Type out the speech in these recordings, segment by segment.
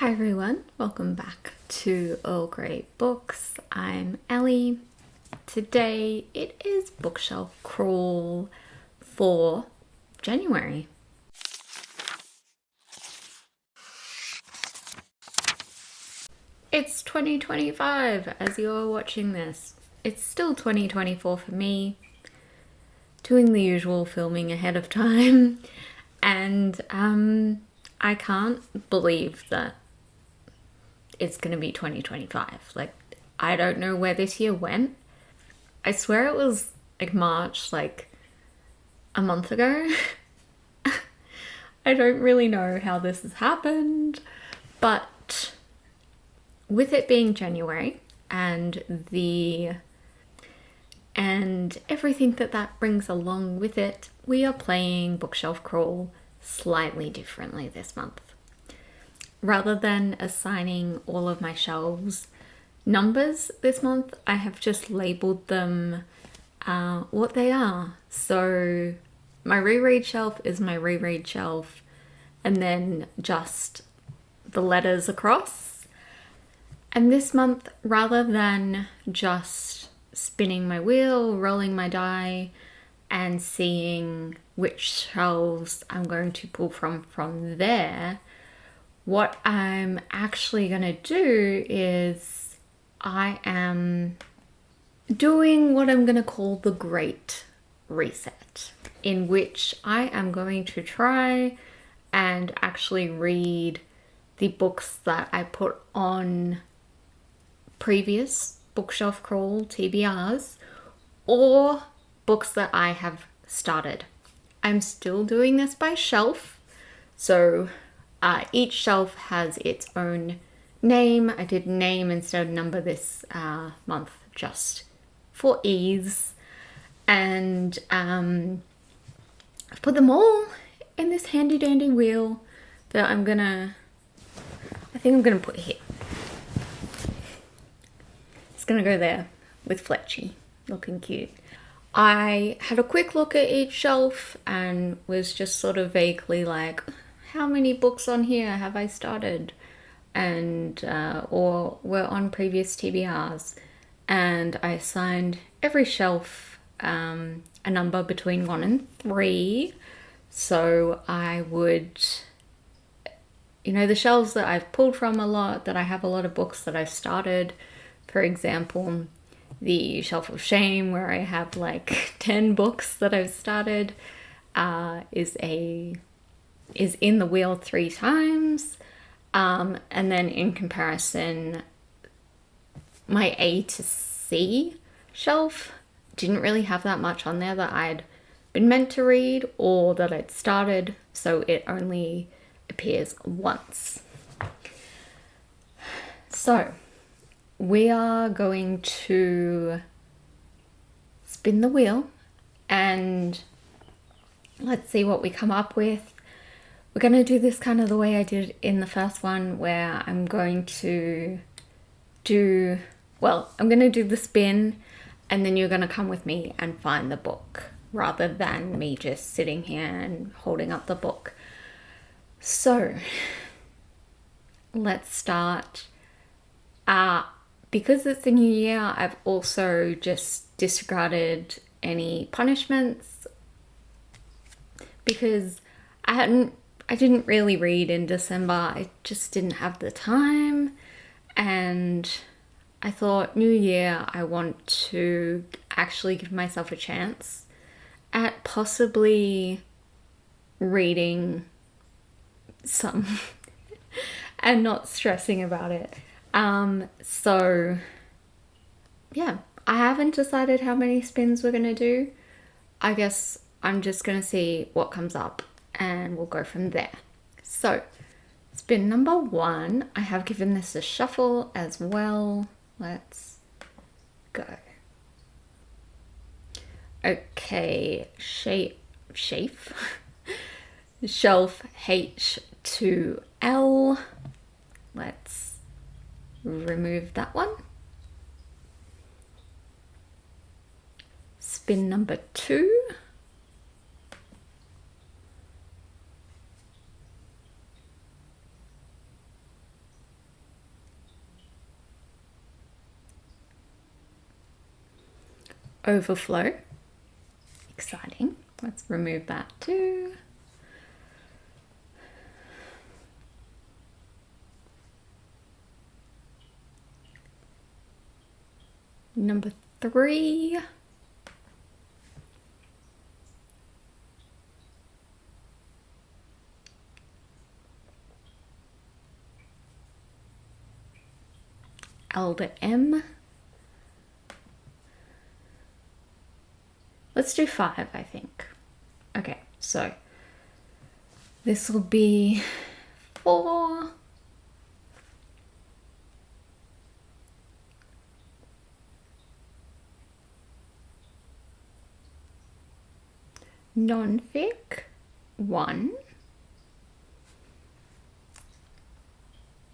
Hi everyone, welcome back to Earl Grey Books. I'm Ellie. Today it is bookshelf crawl for January. It's 2025 as you're watching this. It's still 2024 for me, doing the usual filming ahead of time, and I can't believe that it's gonna be 2025. Like, I don't know where this year went. I swear it was like March, like a month ago. I don't really know how this has happened, but with it being January and everything that brings along with it, we are playing Bookshelf Crawl slightly differently this month. Rather than assigning all of my shelves numbers this month, I have just labeled them what they are. So my reread shelf is my reread shelf, and then just the letters across. And this month, rather than just spinning my wheel, rolling my die, and seeing which shelves I'm going to pull from there, what I'm actually going to do is I am doing what I'm going to call the Great Reset, in which I am going to try and actually read the books that I put on previous Bookshelf Crawl TBRs or books that I have started. I'm still doing this by shelf, so each shelf has its own name. I did name instead of number this month just for ease. And I've put them all in this handy dandy wheel that I think I'm gonna put here. It's gonna go there with Fletchy, looking cute. I had a quick look at each shelf and was just sort of vaguely like, how many books on here have I started and or were on previous TBRs? And I assigned every shelf a number between 1 and 3. So I would, the shelves that I've pulled from a lot, that I have a lot of books that I've started. For example, the Shelf of Shame, where I have like 10 books that I've started, is in the wheel 3 times. And then in comparison, my A to C shelf didn't really have that much on there that I'd been meant to read or that I'd started, so it only appears once. So we are going to spin the wheel and let's see what we come up with. We're going to do this kind of the way I did in the first one, where I'm going to do the spin and then you're going to come with me and find the book rather than me just sitting here and holding up the book. So let's start. Because it's a new year, I've also just disregarded any punishments because I didn't really read in December. I just didn't have the time, and I thought, new year, I want to actually give myself a chance at possibly reading some and not stressing about it. So yeah, I haven't decided how many spins we're gonna do. I guess I'm just gonna see what comes up and we'll go from there. So spin number 1, I have given this a shuffle as well. Let's go. Okay, shelf H2L. Let's remove that one. Spin number 2. overflow. Exciting. Let's remove that too. Number 3. Elder M. Let's do 5, I think. Okay, so this will be 4. Non-fic 1.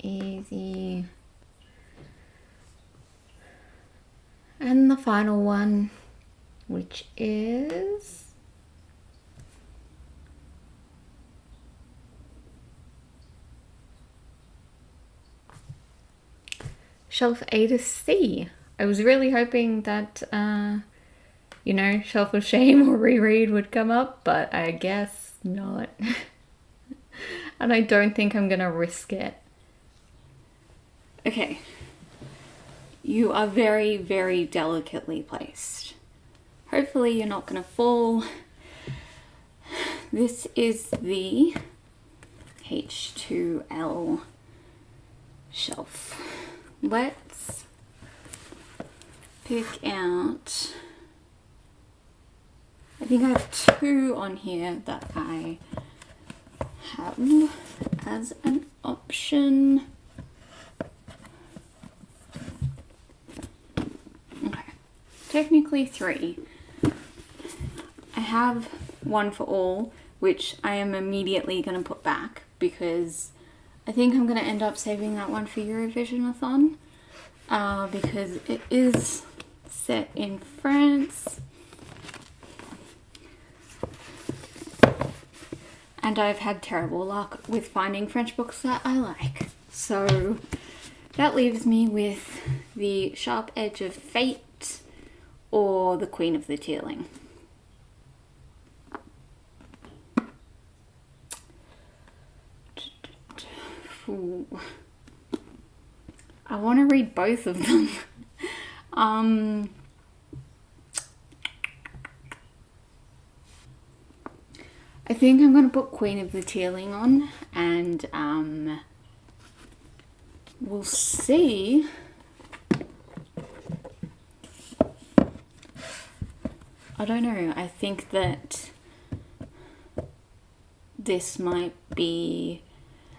Easy. And the final one, which is shelf A to C. I was really hoping that, Shelf of Shame or Reread would come up, but I guess not. And I don't think I'm gonna risk it. Okay. You are very, very delicately placed. Hopefully you're not gonna fall. This is the H2L shelf. Let's pick out, I think I have 2 on here that I have as an option. Okay, technically 3. I have one for all, which I am immediately going to put back because I think I'm going to end up saving that one for Eurovision-a-thon because it is set in France. And I've had terrible luck with finding French books that I like. So that leaves me with The Sharp Edge of Fate or The Queen of the Tearling. Ooh. I want to read both of them. I think I'm going to put Queen of the Tearling on, and we'll see. I don't know. I think that this might be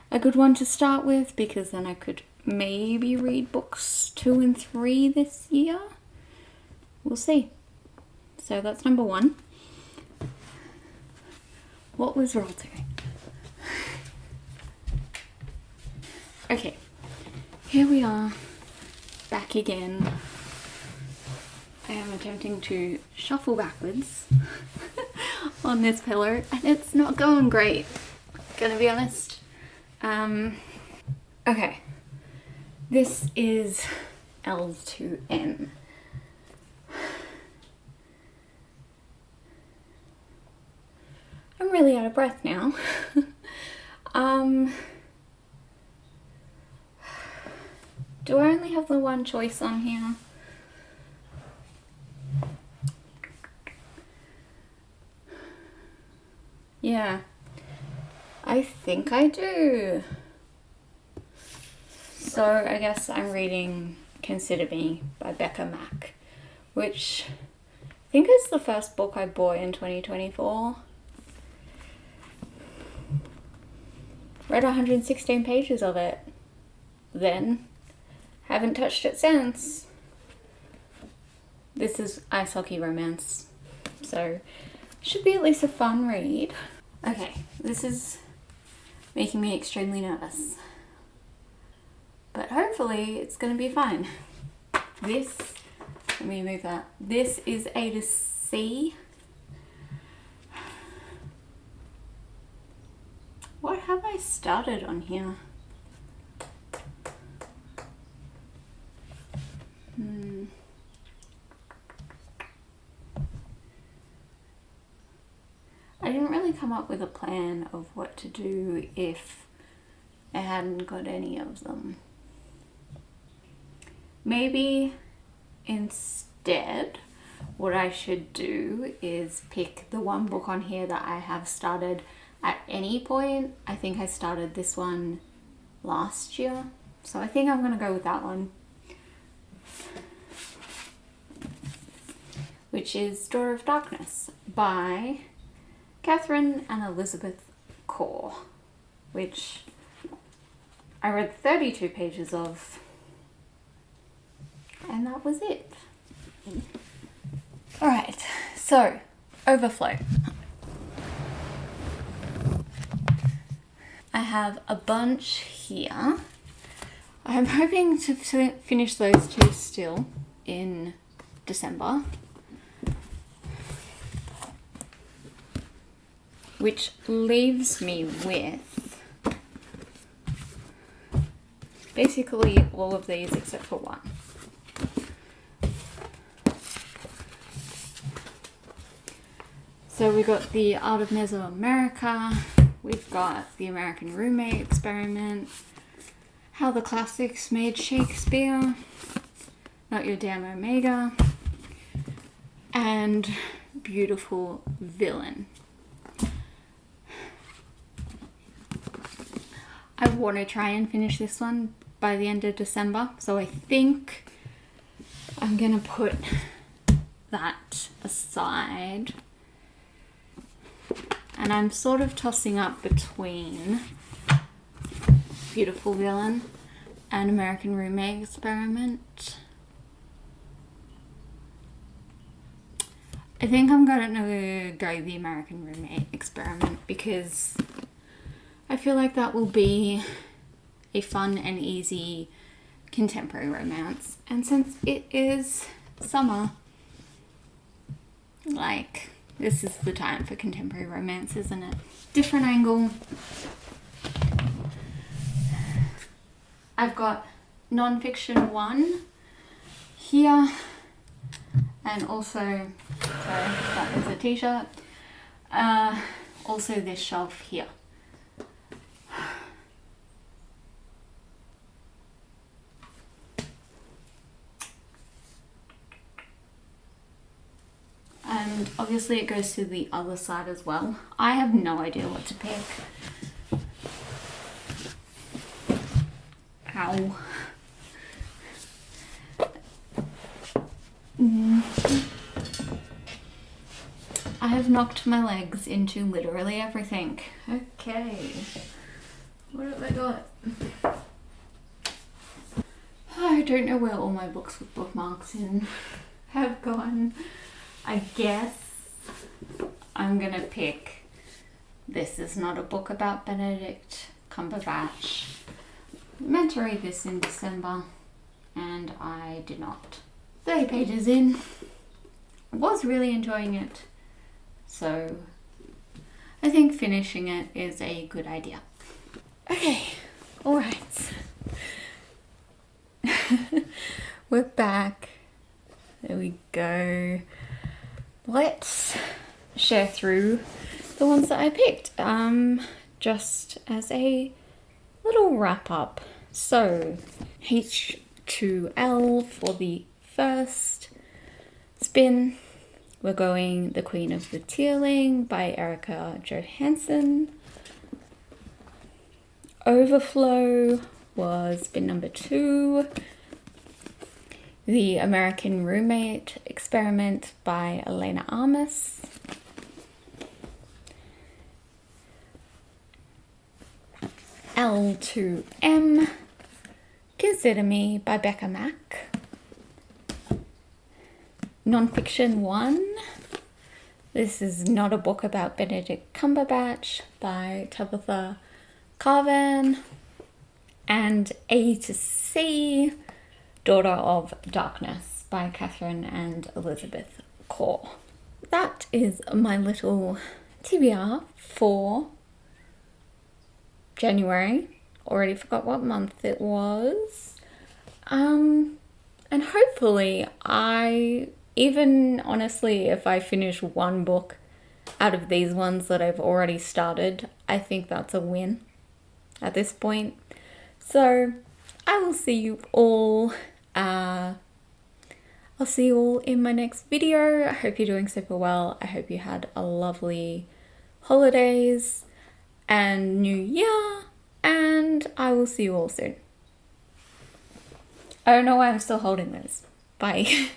a good one to start with because then I could maybe read books 2 and 3 this year. We'll see. So that's number 1. What was roll 2? Okay, here we are, back again. I am attempting to shuffle backwards on this pillow and it's not going great, gonna be honest. Okay, this is L2M. I'm really out of breath now. Do I only have the one choice on here? Yeah, I think I do. So I guess I'm reading Consider Me by Becca Mack, which I think is the first book I bought in 2024. Read 116 pages of it then. Haven't touched it since. This is ice hockey romance, so should be at least a fun read. Okay, this is making me extremely nervous, but hopefully it's gonna be fine. This, let me move that. This is A to C. What have I started on here? really come up with a plan of what to do if I hadn't got any of them. Maybe instead what I should do is pick the one book on here that I have started at any point. I think I started this one last year, so I think I'm going to go with that one, which is Door of Darkness by Catherine and Elizabeth Corr, which I read 32 pages of, and that was it. Alright, so overflow. I have a bunch here. I'm hoping to finish those two still in December, which leaves me with basically all of these except for one. So we got the Art of Mesoamerica, we've got the American Roommate Experiment, How the Classics Made Shakespeare, Not Your Damn Omega, and Beautiful Villain. I want to try and finish this one by the end of December, so I think I'm gonna put that aside. And I'm sort of tossing up between Beautiful Villain and American Roommate Experiment. I think I'm gonna go the American Roommate Experiment because I feel like that will be a fun and easy contemporary romance. And since it is summer, like, this is the time for contemporary romance, isn't it? Different angle. I've got non-fiction 1 here, and also, sorry, that is a t-shirt. Also this shelf here. And obviously it goes to the other side as well. I have no idea what to pick. Ow. I have knocked my legs into literally everything. Okay. What have I got? I don't know where all my books with bookmarks in have gone. I guess I'm gonna pick This Is Not a Book About Benedict Cumberbatch. I meant to read this in December and I did not. 30 pages in. I was really enjoying it, so I think finishing it is a good idea. Okay, alright. We're back. There we go. Let's share through the ones that I picked, just as a little wrap up. So H2L for the first spin. We're going The Queen of the Tearling by Erica Johansson. Overflow was spin number 2. The American Roommate Experiment by Elena Armas. L2M, Consider Me by Becca Mack. Nonfiction 1, This Is Not a Book About Benedict Cumberbatch by Tabitha Carvan. And A to C, Daughter of Darkness by Catherine and Elizabeth Corr. That is my little TBR for January. Already forgot what month it was. And hopefully honestly, if I finish one book out of these ones that I've already started, I think that's a win at this point. So I will see you all. I'll see you all in my next video. I hope you're doing super well. I hope you had a lovely holidays and new year, and I will see you all soon. I don't know why I'm still holding this. Bye.